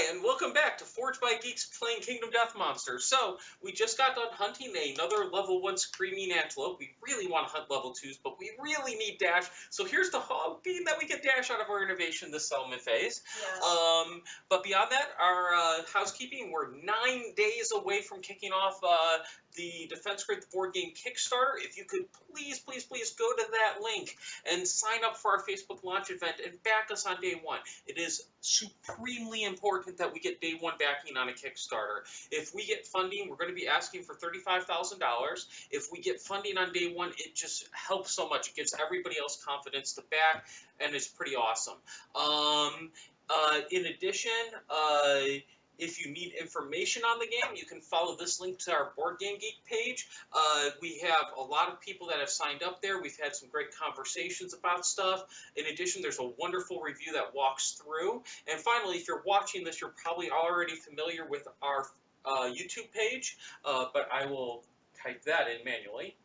and welcome back to Forged by Geeks playing Kingdom Death Monster. So, we just got done hunting another level 1 Screaming Antelope. We really want to hunt level 2s, but we really need Dash. So here's the hoping that we get Dash out of our innovation this settlement phase. Yes. But beyond that, our housekeeping, we're 9 days away from kicking off the Defense Grid board game Kickstarter. If you could please go to that link and sign up for our Facebook launch event and back us on day 1. It is supremely important that we get day 1 backing on a Kickstarter. If we get funding, we're going to be asking for $35,000. If we get funding on day 1, it just helps so much. It gives everybody else confidence to back, and it's pretty awesome. In addition, if you need information on the game, you can follow this link to our Board Game Geek page. We have a lot of people that have signed up there. We've had some great conversations about stuff. In addition, there's a wonderful review that walks through. And finally, if you're watching this, you're probably already familiar with our YouTube page, but I will type that in manually.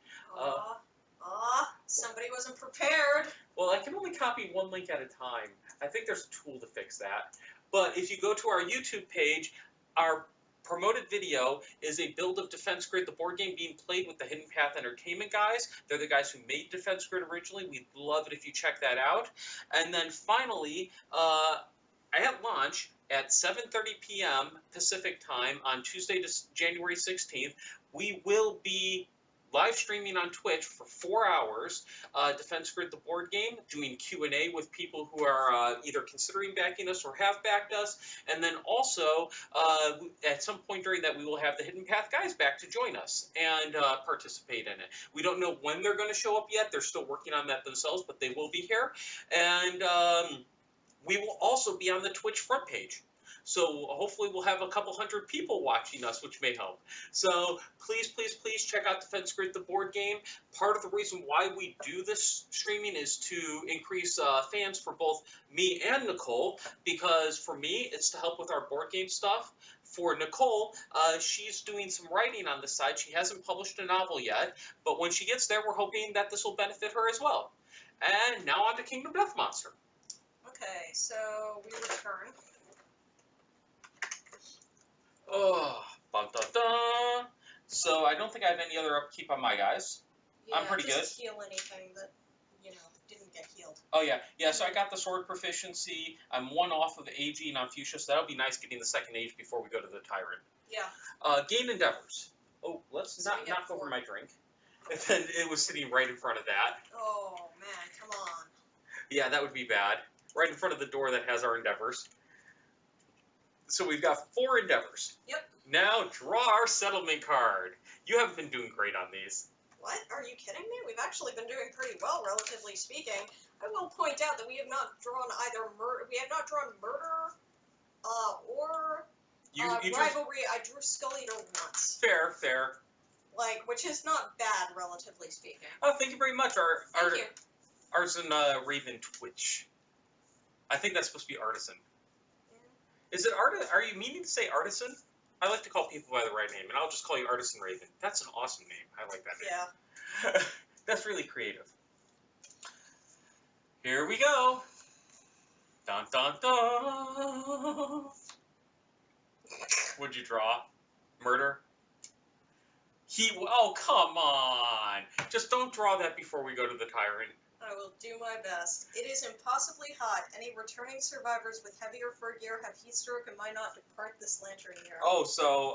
Somebody wasn't prepared. Well, I can only copy one link at a time. I think there's a tool to fix that. But if you go to our YouTube page, our promoted video is a build of Defense Grid, the board game being played with the Hidden Path Entertainment guys. They're the guys who made Defense Grid originally. We'd love it if you check that out. And then finally, at launch at 7:30 p.m. Pacific time on Tuesday, January 16th, we will be live streaming on Twitch for 4 hours, Defense Grid the board game, doing Q&A with people who are either considering backing us or have backed us, and then also at some point during that we will have the Hidden Path guys back to join us and participate in it. We don't know when they're going to show up yet. They're still working on that themselves, but they will be here. And we will also be on the Twitch front page. So hopefully we'll have a couple hundred people watching us, which may help. So please check out Defense Grid, the board game. Part of the reason why we do this streaming is to increase fans for both me and Nicole, because for me, it's to help with our board game stuff. For Nicole, she's doing some writing on the side. She hasn't published a novel yet, but when she gets there, we're hoping that this will benefit her as well. And now on to Kingdom Death Monster. Okay, so we return. Oh, dun, dun, dun. So I don't think I have any other upkeep on my guys. Yeah, I'm pretty just heal anything that, didn't get healed. Oh, yeah. Yeah, so I got the sword proficiency. I'm 1 off of aging on Fuchsia, so that'll be nice getting the second age before we go to the Tyrant. Yeah. Gain Endeavors. Oh, let's not knock over my drink. And then it was sitting right in front of that. Oh, man, come on. Yeah, that would be bad. Right in front of the door that has our Endeavors. So we've got 4 Endeavors. Yep. Now draw our settlement card. You haven't been doing great on these. What? Are you kidding me? We've actually been doing pretty well, relatively speaking. I will point out that we have not drawn either murder. We have not drawn murder, or rivalry. I drew Skull Eater once. Fair. Which is not bad, relatively speaking. Oh, thank you very much. Thank you. Artisan Raven Twitch. I think that's supposed to be Artisan. Is it Are you meaning to say Artisan? I like to call people by the right name, and I'll just call you Artisan Raven. That's an awesome name. I like that name. Yeah. That's really creative. Here we go. Dun, dun, dun. What'd you draw? Murder? Oh, come on. Just don't draw that before we go to the Tyrant. I will do my best. It is impossibly hot. Any returning survivors with heavier fur gear have heat stroke and might not depart this lantern here. Oh, so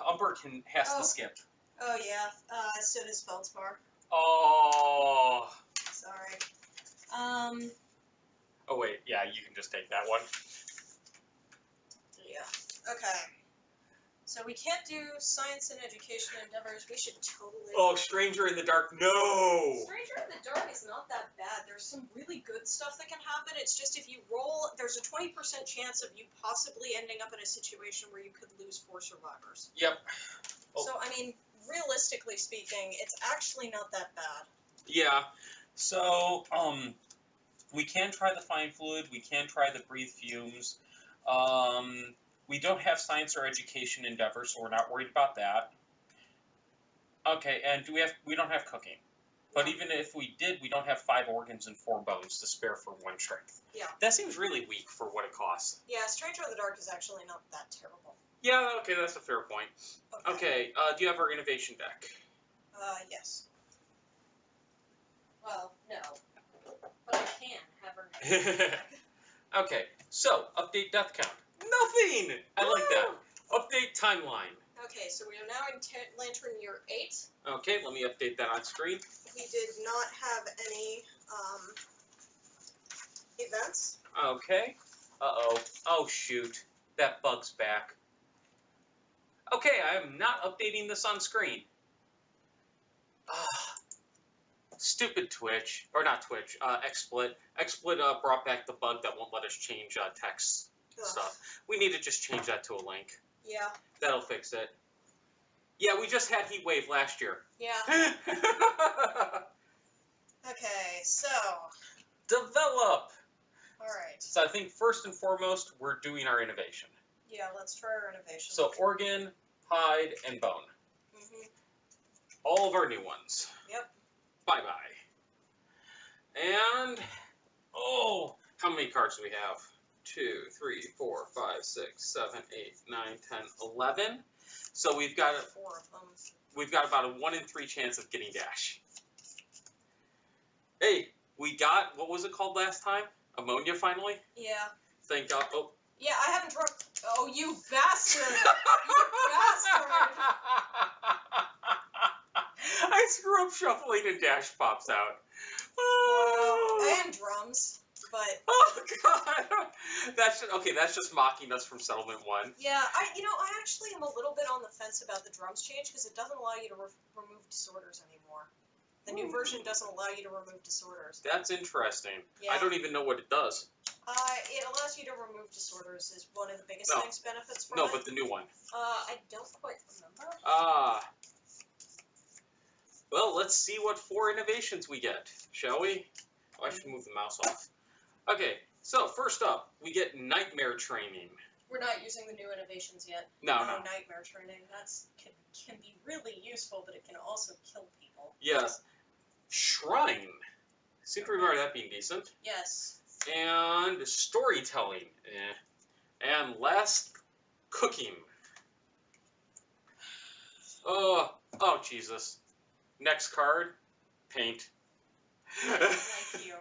Umber has to skip. Oh, yeah. So does Feldspar. Oh. Sorry. Oh, wait. Yeah, you can just take that one. Yeah. Okay. So we can't do science and education endeavors. We should totally... Oh, Stranger in the Dark, no! Stranger in the Dark is not that bad. There's some really good stuff that can happen. It's just if you roll, there's a 20% chance of you possibly ending up in a situation where you could lose 4 survivors. Yep. Oh. So, I mean, realistically speaking, it's actually not that bad. Yeah. So, we can try the Fine Fluid. We can try the Breathe Fumes. We don't have science or education endeavors, so we're not worried about that. Okay, and we don't have cooking. But even if we did, we don't have 5 organs and 4 bones to spare for 1 strength. Yeah. That seems really weak for what it costs. Yeah, Stranger in the Dark is actually not that terrible. Yeah, okay, that's a fair point. Okay, do you have our innovation deck? Yes. Well, no. But I can have her innovation deck. Okay, so, update death count. Nothing! I like that. Update timeline. Okay, so we are now in Lantern Year 8. Okay, let me update that on screen. We did not have any events. Okay. Uh-oh. Oh, shoot. That bug's back. Okay, I am not updating this on screen. Stupid Twitch. Or not Twitch, XSplit. XSplit brought back the bug that won't let us change text stuff. We need to just change that to a link. Yeah. That'll fix it. Yeah, we just had Heat Wave last year. Yeah. Okay, so. Develop! Alright. So I think first and foremost, we're doing our innovation. Yeah, let's try our innovation. So organ, hide, and bone. Mm-hmm. All of our new ones. Yep. Bye-bye. And, oh, how many cards do we have? 2, 3, 4, 5, 6, 7, 8, 9, 10, 11. So we've got 4 of them. We've got about a 1 in 3 chance of getting Dash. Hey, we got, what was it called last time? Ammonia finally? Yeah. Thank God. Oh. Yeah, I haven't drunk. Oh, you bastard! You bastard! I screw up shuffling and Dash pops out. Oh. And drums, but. Oh God! That's just mocking us from Settlement 1. Yeah, I actually am a little bit on the fence about the drums change because it doesn't allow you to remove disorders anymore. The new version doesn't allow you to remove disorders. That's interesting. Yeah. I don't even know what it does. It allows you to remove disorders is one of the biggest benefits from it. No, but the new one. I don't quite remember. Well, let's see what 4 innovations we get, shall we? Oh, I should move the mouse off. Okay, so first up, we get Nightmare Training. We're not using the new innovations yet. No. Nightmare Training. Can be really useful, but it can also kill people. Yes. Shrine. Seem to remember that being decent. Yes. And Storytelling. And last, Cooking. Oh, Jesus. Next card, Paint. I don't like you.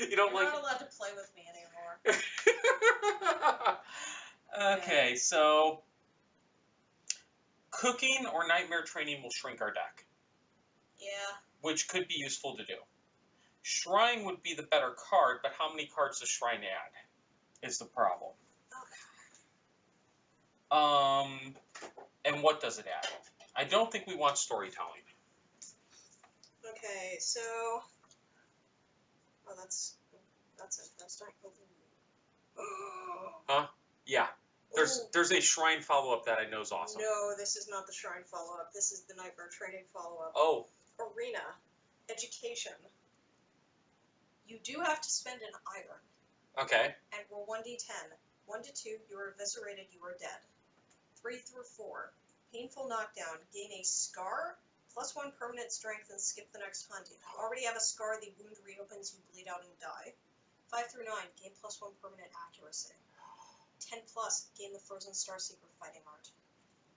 You don't You're like... not allowed to play with me anymore. Okay, so Cooking or Nightmare Training will shrink our deck. Yeah. Which could be useful to do. Shrine would be the better card, but how many cards does Shrine add is the problem. Okay. And what does it add? I don't think we want Storytelling. Okay, so... Oh, that's interesting. Huh? Yeah. There's a Shrine follow-up that I know is awesome. No, this is not the Shrine follow-up. This is the Nightmare Training follow-up. Oh. Arena. Education. You do have to spend an iron. Okay. And roll 1d10. 1 to 2, you are eviscerated, you are dead. 3 through 4. Painful knockdown. Gain a scar, +1 permanent strength, and skip the next hunt. If you already have a scar, the wound reopens, you bleed out and die. 5 through 9, gain +1 permanent accuracy. 10+, gain the Frozen Star Secret Fighting Art.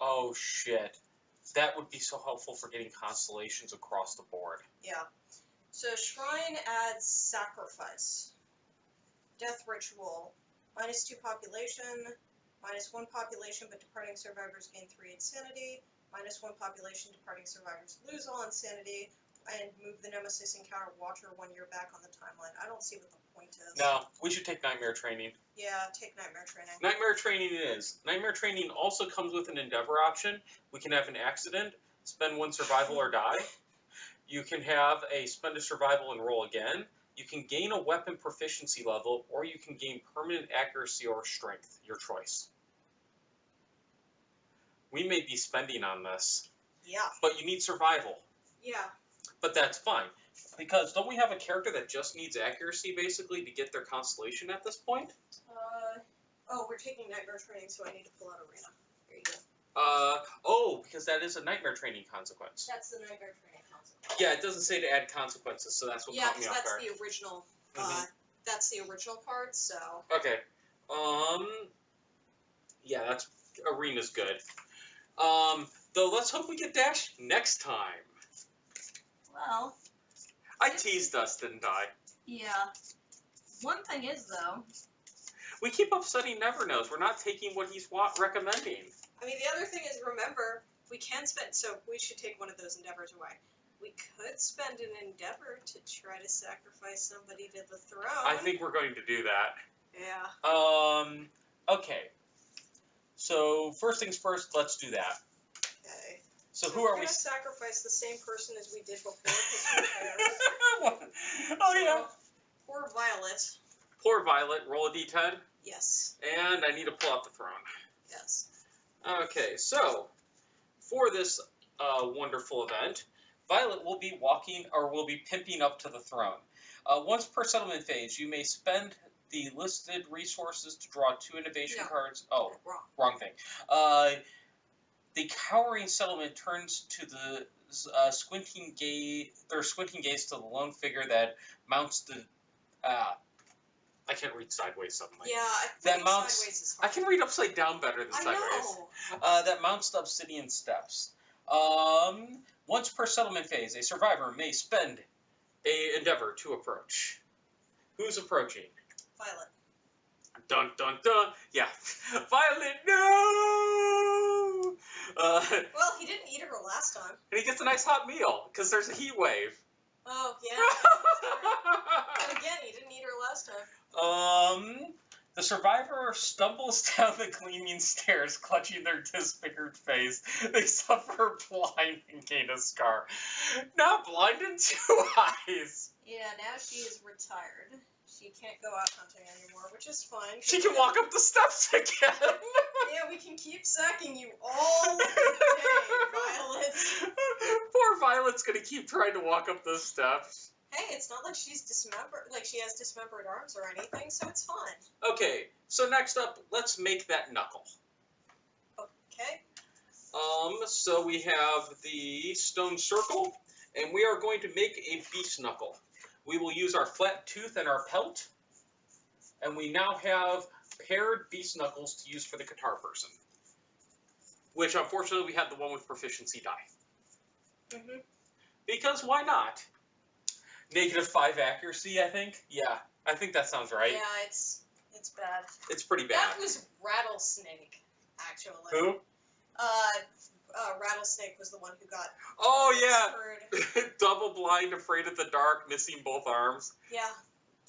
Oh, shit. That would be so helpful for getting constellations across the board. Yeah. So Shrine adds Sacrifice. Death Ritual. -2 population. -1 population, but departing survivors gain 3 insanity. -1 population, departing survivors lose all insanity. And move the Nemesis Encounter Watcher 1 year back on the timeline. I don't see what the point is. No, we should take Nightmare Training. Yeah, take Nightmare Training. Nightmare Training it is. Nightmare Training also comes with an Endeavor option. We can have an accident, spend 1 survival or die. You can have a spend a survival and roll again. You can gain a weapon proficiency level, or you can gain permanent accuracy or strength, your choice. We may be spending on this. Yeah. But you need survival. Yeah. But that's fine. Because don't we have a character that just needs accuracy, basically, to get their constellation at this point? Oh, we're taking Nightmare Training, so I need to pull out Arena. There you go. Oh, because that is a Nightmare Training consequence. That's the Nightmare Training consequence. Yeah, it doesn't say to add consequences, so that's what caught me off guard. Yeah, because that's the original part, so. Okay. Yeah, that's arena's good. Though let's hope we get Dash next time. Well. I teased us, didn't I? Yeah. One thing is, though. We keep upsetting Never Knows. We're not taking what he's recommending. I mean, the other thing is, remember, we can spend, so we should take one of those endeavors away. We could spend an endeavor to try to sacrifice somebody to the throne. I think we're going to do that. Yeah. Okay. So, first things first, let's do that. Okay. So who are we? We're going to sacrifice the same person as we did before. Oh, yeah. Poor Violet. Poor Violet. Roll a d10. Yes. And I need to pull out the throne. Yes. Okay, so for this wonderful event, Violet will be pimping up to the throne. Once per settlement phase, you may spend the listed resources to draw 2 innovation cards. Oh, wrong thing. The cowering settlement turns to the squinting gaze to the lone figure that mounts the. I can't read sideways suddenly. Yeah, sideways is hard. I can read upside down better than sideways. I know. That mounts the obsidian steps. Once per settlement phase, a survivor may spend a endeavor to approach. Who's approaching? Violet. Dun dun dun. Yeah. Violet, no! Well, he didn't eat her last time. And he gets a nice hot meal, because there's a heat wave. Oh, yeah. And again, he didn't eat her last time. The survivor stumbles down the gleaming stairs, clutching their disfigured face. They suffer blind and gain a scar. Now blind in 2 eyes. Yeah, now she is retired. She can't go out hunting anymore, which is fine. She can walk up the steps again. Yeah, we can keep sacking you all day, Violet. Poor Violet's gonna keep trying to walk up those steps. Hey, it's not like she has dismembered arms or anything, so it's fine. Okay, so next up, let's make that knuckle. Okay. So we have the stone circle, and we are going to make a beast knuckle. We will use our flat tooth and our pelt, and we now have paired beast knuckles to use for the guitar person. Which, unfortunately, we had the one with proficiency die. Mm-hmm. Because why not? -5 accuracy, I think. Yeah, I think that sounds right. Yeah, it's bad. It's pretty bad. That was Rattlesnake, actually. Who? Rattlesnake was the one who got. Oh yeah. Double blind, afraid of the dark, missing both arms. Yeah.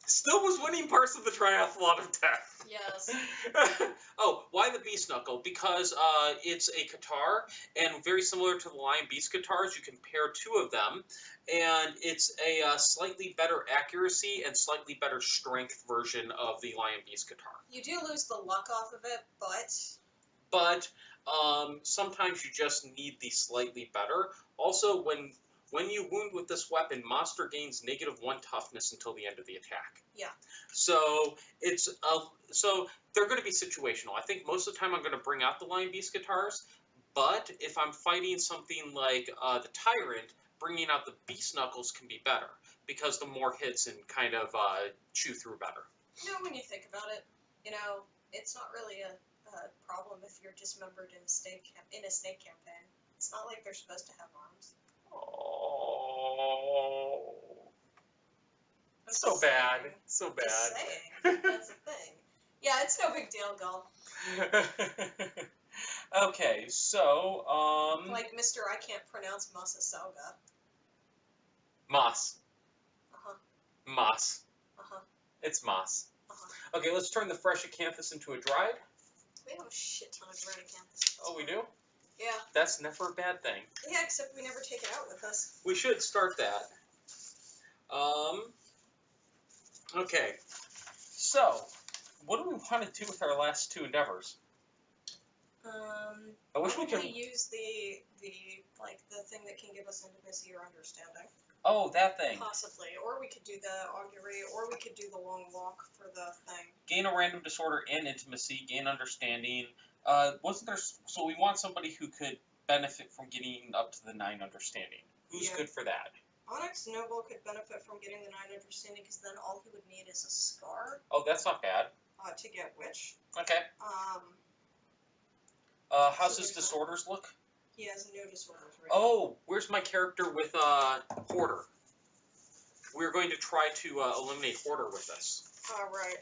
Still was winning parts of the triathlon of death. Yes. Oh, why the beast knuckle? Because it's a guitar, and very similar to the Lion Beast guitars, you can pair 2 of them, and it's a slightly better accuracy and slightly better strength version of the Lion Beast guitar. You do lose the luck off of it, but sometimes you just need the slightly better. Also, when you wound with this weapon, monster gains -1 toughness until the end of the attack. Yeah. So it's so they're going to be situational. I think most of the time I'm going to bring out the Lion Beast guitars, but if I'm fighting something like the Tyrant, bringing out the Beast Knuckles can be better because the more hits and kind of chew through better. You know, when you think about it, it's not really a problem if you're dismembered in a snake campaign. It's not like they're supposed to have arms. Oh, so bad. So bad. Just saying. That's the thing. Yeah, it's no big deal, Gull. Okay, so like Mr. I can't pronounce Masaselga. Moss. Uh-huh. Moss. Uh-huh. It's moss. Uh-huh. Okay, let's turn the fresh acanthus into a dried. We have a shit ton of dried acanthus. Oh, we do? Yeah. That's never a bad thing. Yeah, except we never take it out with us. We should start that. Okay. So, what do we want to do with our last 2 endeavors? I wish we could use the thing that can give us intimacy or understanding. Oh, that thing. Possibly. Or we could do the augury, or we could do the long walk for the thing. Gain a random disorder and intimacy, gain understanding. Wasn't there? So we want somebody who could benefit from getting up to the 9 understanding. Who's good for that? Onyx Noble could benefit from getting the Night Understanding because then all he would need is a scar. Oh, that's not bad. To get Witch. Okay. How's his disorders look? He has no disorders right Oh, where's my character with Hoarder? We're going to try to eliminate Hoarder with this. Right.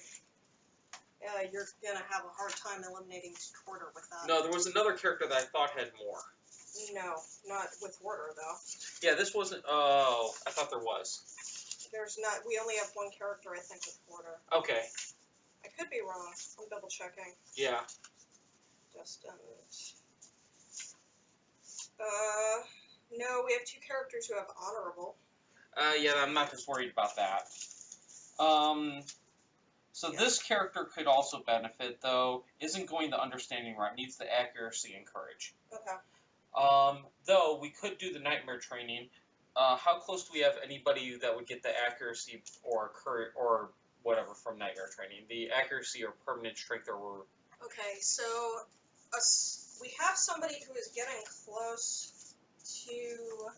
You're gonna have a hard time eliminating Hoarder with that. No, there was another character that I thought had more. No, not with Hoarder though. Yeah, this wasn't. Oh, I thought there was. There's not. We only have one character, I think, with Hoarder. Okay. I could be wrong. I'm double checking. Yeah. No, we have two characters who have Honorable. Yeah, I'm not just worried about that. So Yeah. this character could also benefit, though. Isn't going the understanding route. Needs the accuracy and courage. Okay. Though we could do the nightmare training. How close do we have anybody that would get the accuracy or courage or whatever from nightmare training? The accuracy or permanent strength or. Okay, so we have somebody who is getting close to.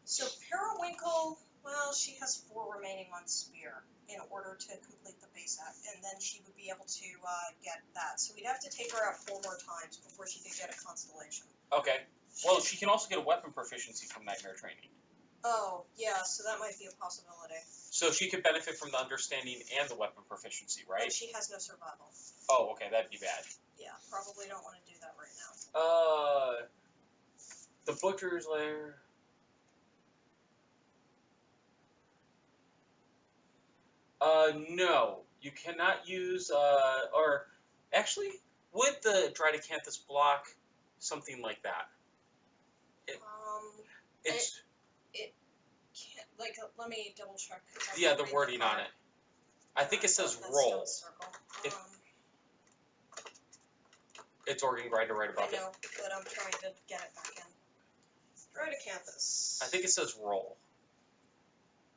So Periwinkle, well, she has 4 remaining on Spear in order to complete the base act, and then she would be able to get that. So we'd have to take her out 4 more times before she could get a constellation. Okay. Well, she can also get a weapon proficiency from nightmare training. Oh, yeah, so that might be a possibility. So she could benefit from the understanding and the weapon proficiency, right? But she has no survival. Oh, okay, that'd be bad. Yeah, probably don't want to do that right now. The Butcher's Lair. No. You cannot use, or, actually, would the Drydacanthus block something like that? It's... It can't, like, let me double check. Yeah, the wording on it. I think it says roll. It's Organ Grinder right above it. I know, but I'm trying to get it back in. Drydacanthus. I think it says roll.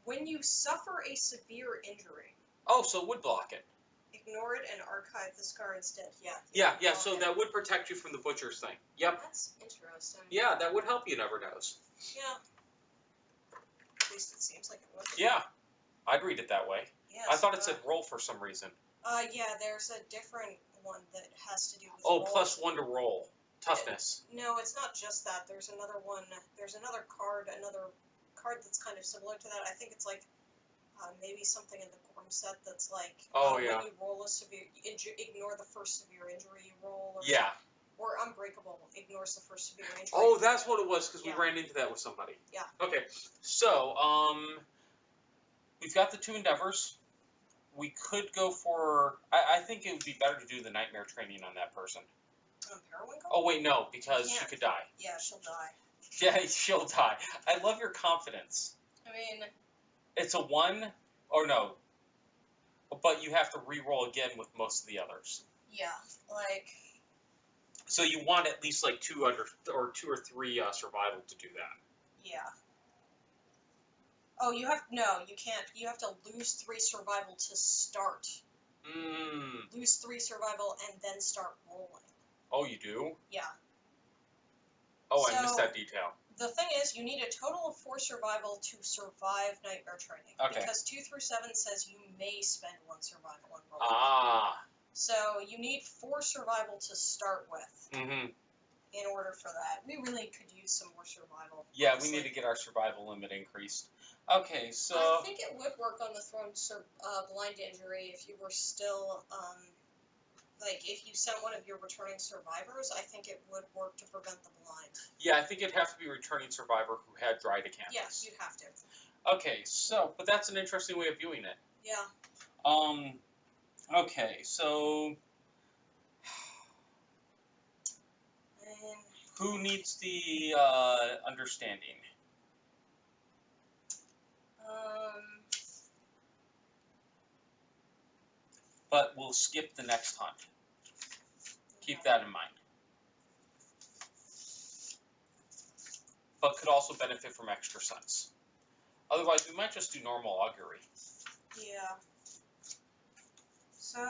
When you suffer a severe injury. Oh, so it would block it. Ignore it and archive the scar instead. Yeah, so that would protect you from the Butcher's thing. Yep. That's interesting. Yeah, that would help you, never knows. Yeah. At least it seems like it would. Yeah, I'd read it that way. Yeah, I thought it said roll for some reason. Yeah, there's a different one that has to do with Oh, roll. +1 to roll. Toughness. No, it's not just that. There's another one. There's another card that's kind of similar to that. I think it's like maybe something in the Gorm set that's like Oh, yeah. when you roll a severe, ignore the first severe injury you roll. Or Yeah. Or Unbreakable ignores the first severe injury. Oh, that's what it was, because we Yeah. ran into that with somebody. Yeah. Okay, so, we've got the 2 endeavors. We could go for, I think it would be better to do the nightmare training on that person. Periwinkle? Oh, wait, no, because she Yeah. could die. Yeah, she'll die. Yeah, she'll die. I love your confidence. I mean... It's a 1, or no, but you have to re-roll again with most of the others. Yeah, like... So you want at least like 2 or 3 survival to do that. Yeah. Oh, you can't. You have to lose 3 survival to start. Lose 3 survival and then start rolling. Oh, you do? Yeah. Oh, I missed that detail. The thing is, you need a total of 4 survival to survive Nightmare Training. Okay. Because 2 through 7 says you may spend 1 survival on rolling. Ah. So you need 4 survival to start with. Mm-hmm. In order for that. We really could use some more survival. Yeah, honestly. we need to get our survival limit increased. Okay, so... I think it would work on the Throne blind injury if you were still, like, if you sent one of your returning survivors, I think it would work to prevent the blind. Yeah, I think it'd have to be a returning survivor who had Drydacanthus. Yes, you'd have to. Okay, so, but that's an interesting way of viewing it. Yeah. Okay, so... Who needs the understanding? But we'll skip the next hunt. Keep that in mind. But could also benefit from extra sense. Otherwise, we might just do normal augury. Yeah. So...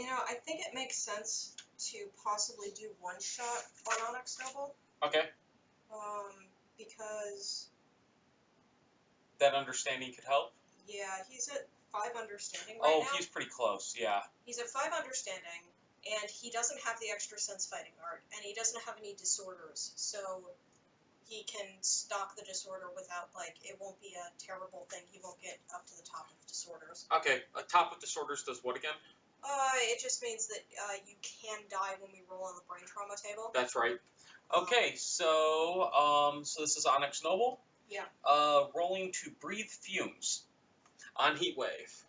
I think it makes sense to possibly do one shot on Onyx Noble. Okay. Because that understanding could help. Yeah, he's at 5 understanding right now. Oh, he's pretty close. Yeah. He's at 5 understanding, and he doesn't have the extra sense fighting art, and he doesn't have any disorders, so he can stock the disorder without, it won't be a terrible thing. He won't get up to the top of disorders. Okay, top of disorders does what again? It just means that you can die when we roll on the brain trauma table. That's right. Okay, so this is Onyx Noble. Yeah. Rolling to breathe fumes on Heat Wave.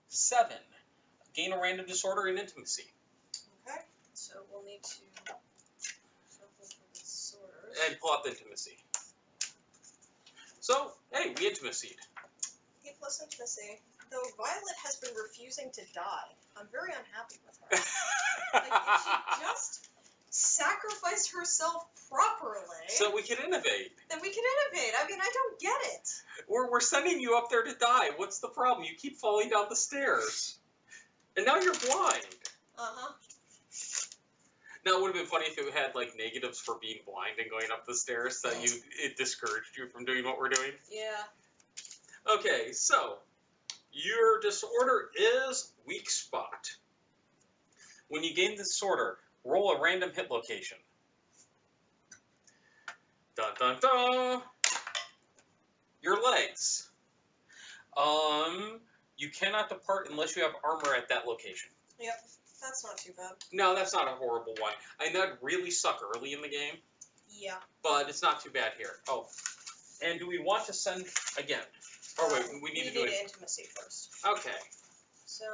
7. Gain a random disorder in intimacy. Okay, so we'll need to shuffle for disorders. And pull out the intimacy. So, hey, we intimacied. 8 plus intimacy. Though Violet has been refusing to die, I'm very unhappy with her. If she just sacrificed herself properly, so we can innovate. Then we can innovate. I mean, I don't get it. We're sending you up there to die. What's the problem? You keep falling down the stairs. And now you're blind. Uh-huh. Now, it would have been funny if it had, negatives for being blind and going up the stairs, so it discouraged you from doing what we're doing. Yeah. Okay, so your disorder is weak spot. When you gain the disorder, roll a random hit location. Dun dun dun. Your legs. You cannot depart unless you have armor at that location. Yep, that's not too bad. No, that's not a horrible one. I know it'd really suck early in the game. Yeah. But it's not too bad here. Oh, and do we want to send again? Oh wait, we need to do it. Intimacy first. Okay. So.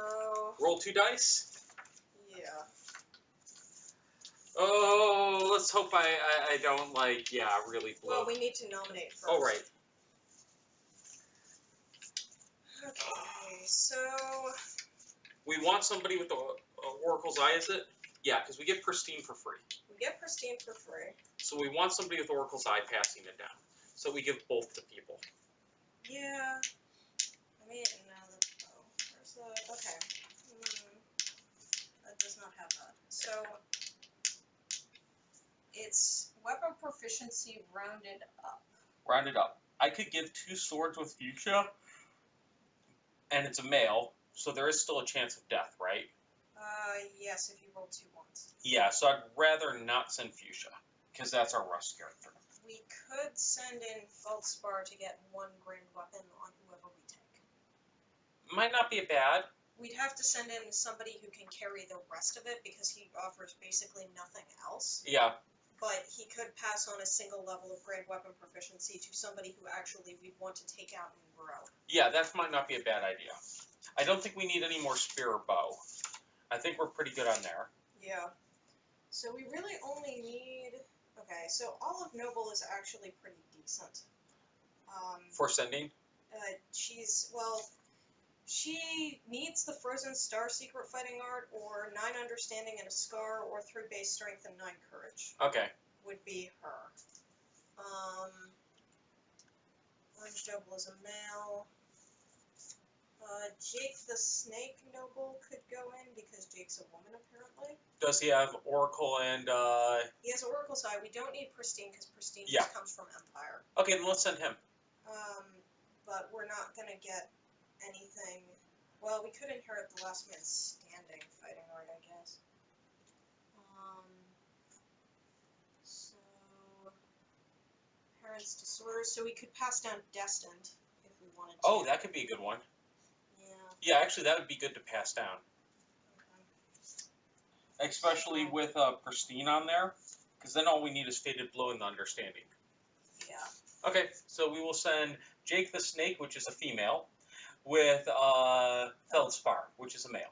Roll 2 dice. Yeah. Oh, let's hope I don't really blow. Well, we need to nominate first. Oh right. Okay, so. We want somebody with the Oracle's Eye, is it? Yeah, because we get Pristine for free. We get Pristine for free. So we want somebody with Oracle's Eye passing it down. So we give both to people. Yeah. I mean, no, where's the... Okay. That does not have that. So, it's weapon proficiency rounded up. Rounded up. I could give 2 swords with fuchsia, and it's a male, so there is still a chance of death, right? Yes, if you roll 2 ones. Yeah, so I'd rather not send fuchsia, because that's our Rust character. We could send in Feldspar to get 1 grand weapon on whoever we take. Might not be bad. We'd have to send in somebody who can carry the rest of it, because he offers basically nothing else. Yeah. But he could pass on a single level of grand weapon proficiency to somebody who actually we'd want to take out and grow. Yeah, that might not be a bad idea. I don't think we need any more spear or bow. I think we're pretty good on there. Yeah. So we really only need... Okay, so Olive Noble is actually pretty decent. For sending? She needs the Frozen Star Secret Fighting Art, or 9 Understanding and a Scar, or 3 Base Strength and 9 Courage. Okay. Would be her. Orange Noble is a male. Jake the Snake Noble could go in, because Jake's a woman, apparently. Does he have Oracle and, He has Oracle's Eye. We don't need Pristine, because Pristine Yeah. just comes from Empire. Okay, then let's send him. But we're not gonna get anything... Well, we could inherit the Last Man Standing Fighting Art, I guess. So... Parents' Disorders. So we could pass down Destined, if we wanted to. Oh, that could be a good one. Yeah, actually, that would be good to pass down. Okay. Especially with Pristine on there, because then all we need is Fated Blow and the Understanding. Yeah. Okay, so we will send Jake the Snake, which is a female, with Feldspar, which is a male.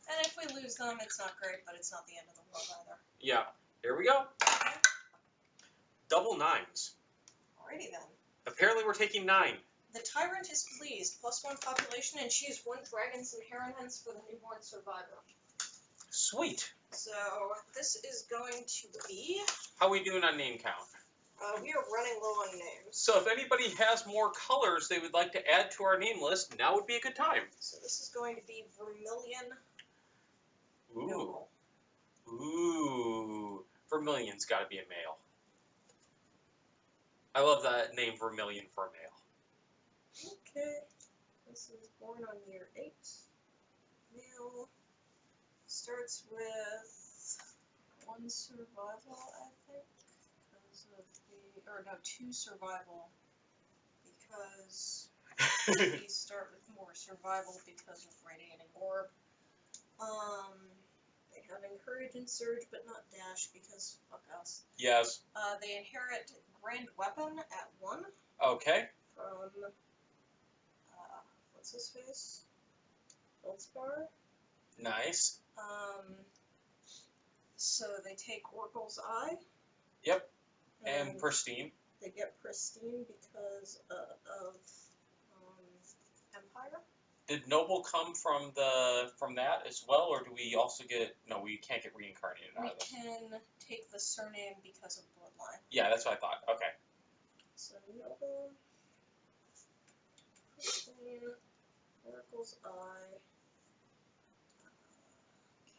And if we lose them, it's not great, but it's not the end of the world either. Yeah. Here we go. Double 9s. Alrighty then. Apparently we're taking 9. The Tyrant is pleased. +1 population, and she has 1 Dragon's Inheritance for the newborn survivor. Sweet. So, this is going to be... How are we doing on name count? We are running low on names. So if anybody has more colors they would like to add to our name list, now would be a good time. So this is going to be Vermilion, Ooh. Noble. Ooh. Vermilion's got to be a male. I love that name, Vermilion, for a male. Okay. This is born on year 8. Male. Starts with 1 survival, I think, because of the, or no, 2 survival, because we start with more survival because of radiating orb. They have encourage and surge, but not dash because fuck us. Yes. They inherit grand weapon at 1. Okay. From what's his face? Feldspar. Nice. So they take Oracle's Eye. Yep. And Pristine. They get Pristine because of Empire. Did Noble come from that as well, or do we also get? No, we can't get reincarnated out of this. We can take the surname because of bloodline. Yeah, that's what I thought. Okay. So Noble, Pristine, Oracle's Eye.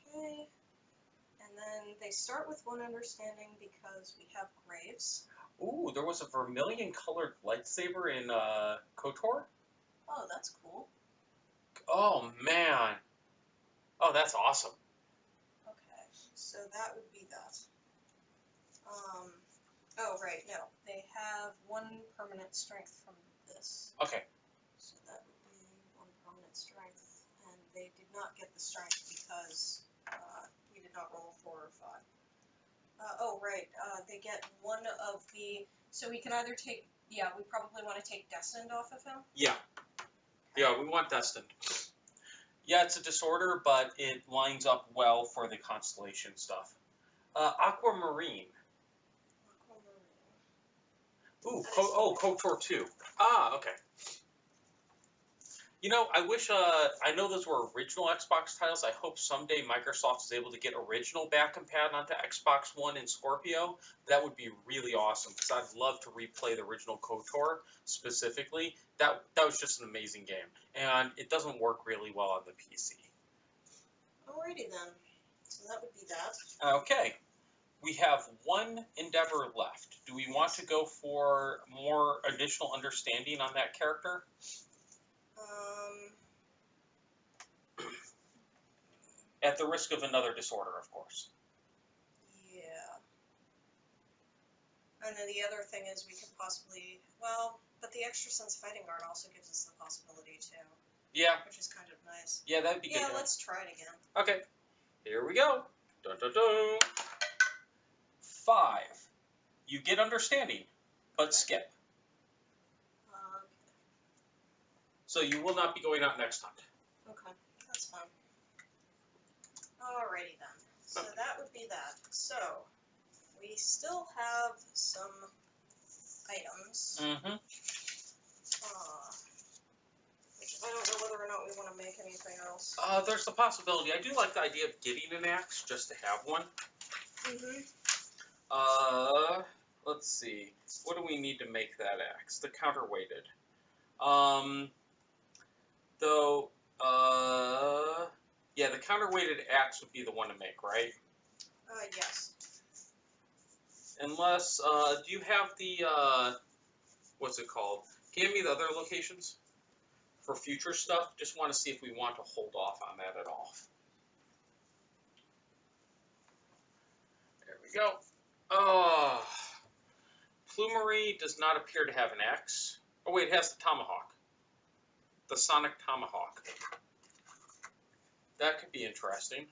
Okay. And then they start with 1 understanding because we have Graves. Ooh, there was a vermilion-colored lightsaber in KOTOR? Oh, that's cool. Oh, man. Oh, that's awesome. Okay, so that would be that. Oh, right, no. They have 1 permanent strength from this. Okay. So that would be 1 permanent strength. And they did not get the strength because we did not roll 4 or 5. Oh, right. They get 1 of the... So we can either take... Yeah, we probably want to take Destined off of him. Yeah. Yeah, we want Destined. Yeah, it's a disorder, but it lines up well for the constellation stuff. Aquamarine. Ooh, KOTOR 2. Ah, okay. You know, I wish, I know those were original Xbox titles. I hope someday Microsoft is able to get original back compat onto Xbox One and Scorpio. That would be really awesome, because I'd love to replay the original KOTOR specifically. That was just an amazing game. And it doesn't work really well on the PC. Alrighty then. So that would be that. Okay. We have 1 endeavor left. Do we want to go for more additional understanding on that character? At the risk of another disorder, of course. Yeah. And then the other thing is we could possibly, well, but the extra sense fighting guard also gives us the possibility too. Yeah. Which is kind of nice. Yeah, that'd be good. Yeah, let's try it again. Okay. Here we go. Dun, dun, dun. 5. You get understanding, but Okay. skip. Okay. So you will not be going out next time. Okay, that's fine. Alrighty then. So that would be that. So we still have some items. Mm-hmm. Which I don't know whether or not we want to make anything else. There's the possibility. I do like the idea of getting an axe just to have one. Mm-hmm. Let's see. What do we need to make that axe? The counterweighted. Yeah, the counterweighted axe would be the one to make, right? Yes. Unless, do you have the, what's it called? Give me the other locations for future stuff. Just want to see if we want to hold off on that at all. There we go. Plumery does not appear to have an axe. Oh wait, it has the tomahawk. The sonic tomahawk. That could be interesting.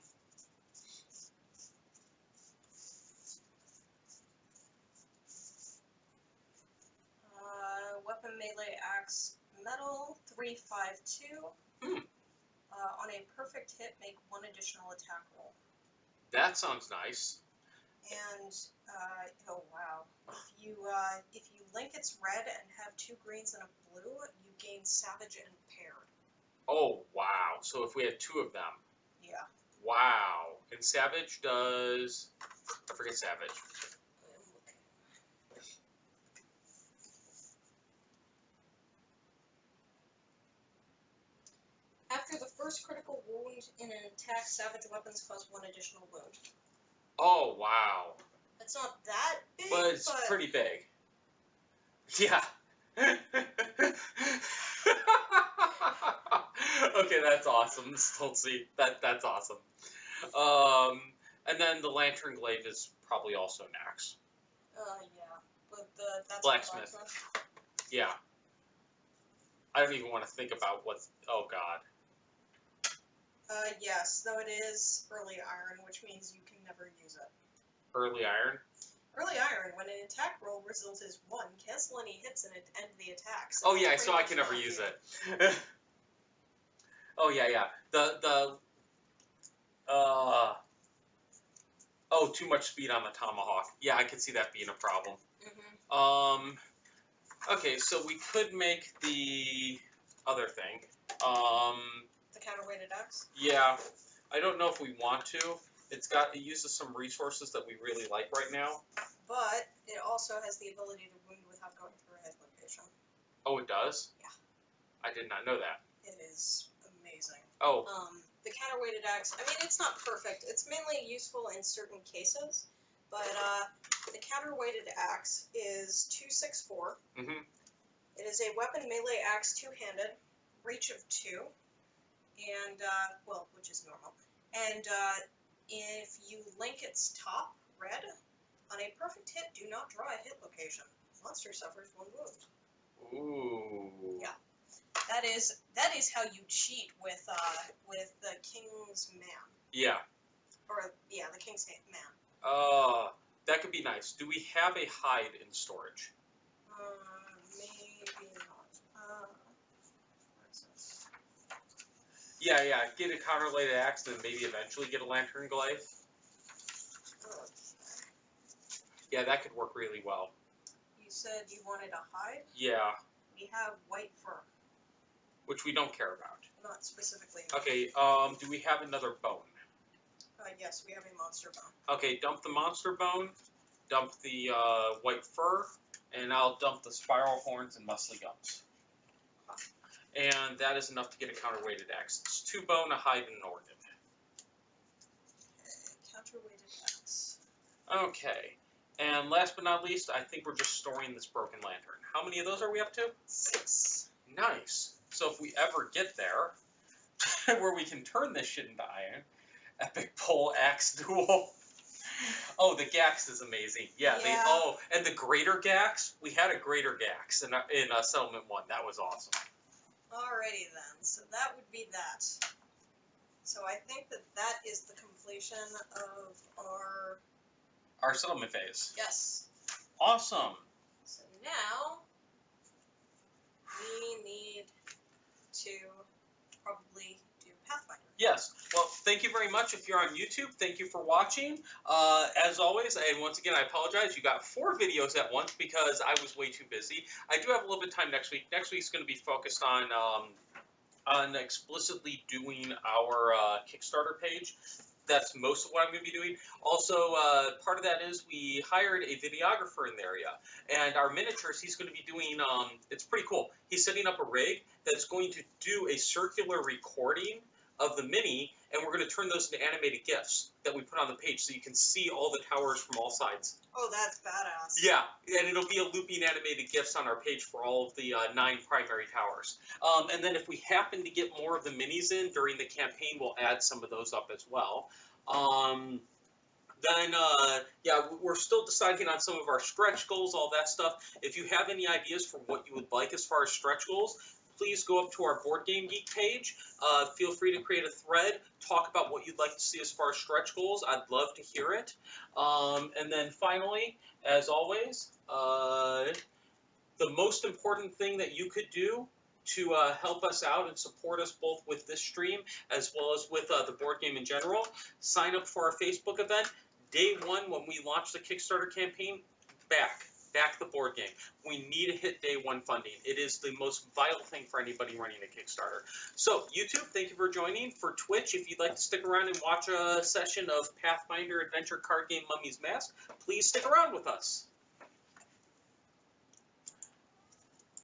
Weapon melee axe metal 352. On a perfect hit, make 1 additional attack roll. That sounds nice. And oh wow, if you link its red and have 2 greens and a blue, you gain savage and paired. Oh wow! So if we had 2 of them. Yeah. Wow. And savage does. I forget savage. After the first critical wound in an attack, savage weapons cause 1 additional wound. Oh, wow. It's not that big, but it's pretty big. Yeah. Okay, that's awesome. Still see that's awesome. And then the lantern glaive is probably also an axe. Yeah, but that's blacksmith. Yeah. I don't even want to think about what's. Oh God. Yes, though it is early iron, which means you can never use it. Early iron. Early iron, when an attack roll result is 1, cancel any hits and end the attack. So yeah, so I can never use it. Oh yeah. Oh, too much speed on the tomahawk. Yeah, I could see that being a problem. Mm-hmm. Okay, so we could make the other thing. The counterweighted axe? Yeah, I don't know if we want to. It uses some resources that we really like right now. But it also has the ability to wound without going through a hit location. Oh, it does? Yeah. I did not know that. It is amazing. Oh. The counterweighted axe, I mean, it's not perfect. It's mainly useful in certain cases, but the counterweighted axe is 264. Mm-hmm. It is a weapon melee axe, two-handed, reach of 2, and, which is normal. And if you link its top, red, on a perfect hit, do not draw a hit location. Monster suffers 1 wound. Ooh. Yeah. That is how you cheat with the King's Man. Yeah. Or yeah, the King's Man. That could be nice. Do we have a hide in storage? Maybe not. What is this? Yeah. Get a counterweighted axe, then maybe eventually get a lantern glaive. Okay. Yeah, that could work really well. You said you wanted a hide? Yeah. We have white fur. Which we don't care about. Not specifically. Okay, do we have another bone? Yes, we have a monster bone. Okay, dump the monster bone, dump the white fur, and I'll dump the spiral horns and muscly gums. And that is enough to get a counterweighted axe. It's 2 bone, a hide, and an organ. Counterweighted axe. Okay, and last but not least, I think we're just storing this broken lantern. How many of those are we up to? 6. Nice. So if we ever get there, where we can turn this shit into iron, epic pole axe duel. Oh, the Gax is amazing. Yeah. And the greater Gax, we had a greater Gax in Settlement 1. That was awesome. Alrighty then, so that would be that. So I think that is the completion of our settlement phase. Yes. Awesome. So now we need to probably do Pathfinder. Yes. Well, thank you very much. If you're on YouTube, thank you for watching. As always, and once again, I apologize. You got 4 videos at once because I was way too busy. I do have a little bit of time next week. Next week's going to be focused on explicitly doing our Kickstarter page. That's most of what I'm going to be doing. Also, part of that is we hired a videographer in the area. And our miniatures, he's going to be doing, it's pretty cool. He's setting up a rig that's going to do a circular recording of the mini, and we're going to turn those into animated GIFs that we put on the page so you can see all the towers from all sides. Oh, that's badass. Yeah, and it'll be a looping animated GIFs on our page for all of the 9 primary towers. And then if we happen to get more of the minis in during the campaign, we'll add some of those up as well. Yeah, we're still deciding on some of our stretch goals, all that stuff. If you have any ideas for what you would like as far as stretch goals, please go up to our Board Game Geek page. Feel free to create a thread, talk about what you'd like to see as far as stretch goals. I'd love to hear it. And then finally, as always, the most important thing that you could do to help us out and support us both with this stream as well as with the board game in general, sign up for our Facebook event. Day 1, when we launch the Kickstarter campaign, back the board game. We need to hit day 1 funding. It is the most vital thing for anybody running a Kickstarter. So, YouTube, thank you for joining. For Twitch, if you'd like to stick around and watch a session of Pathfinder Adventure Card Game Mummy's Mask, please stick around with us.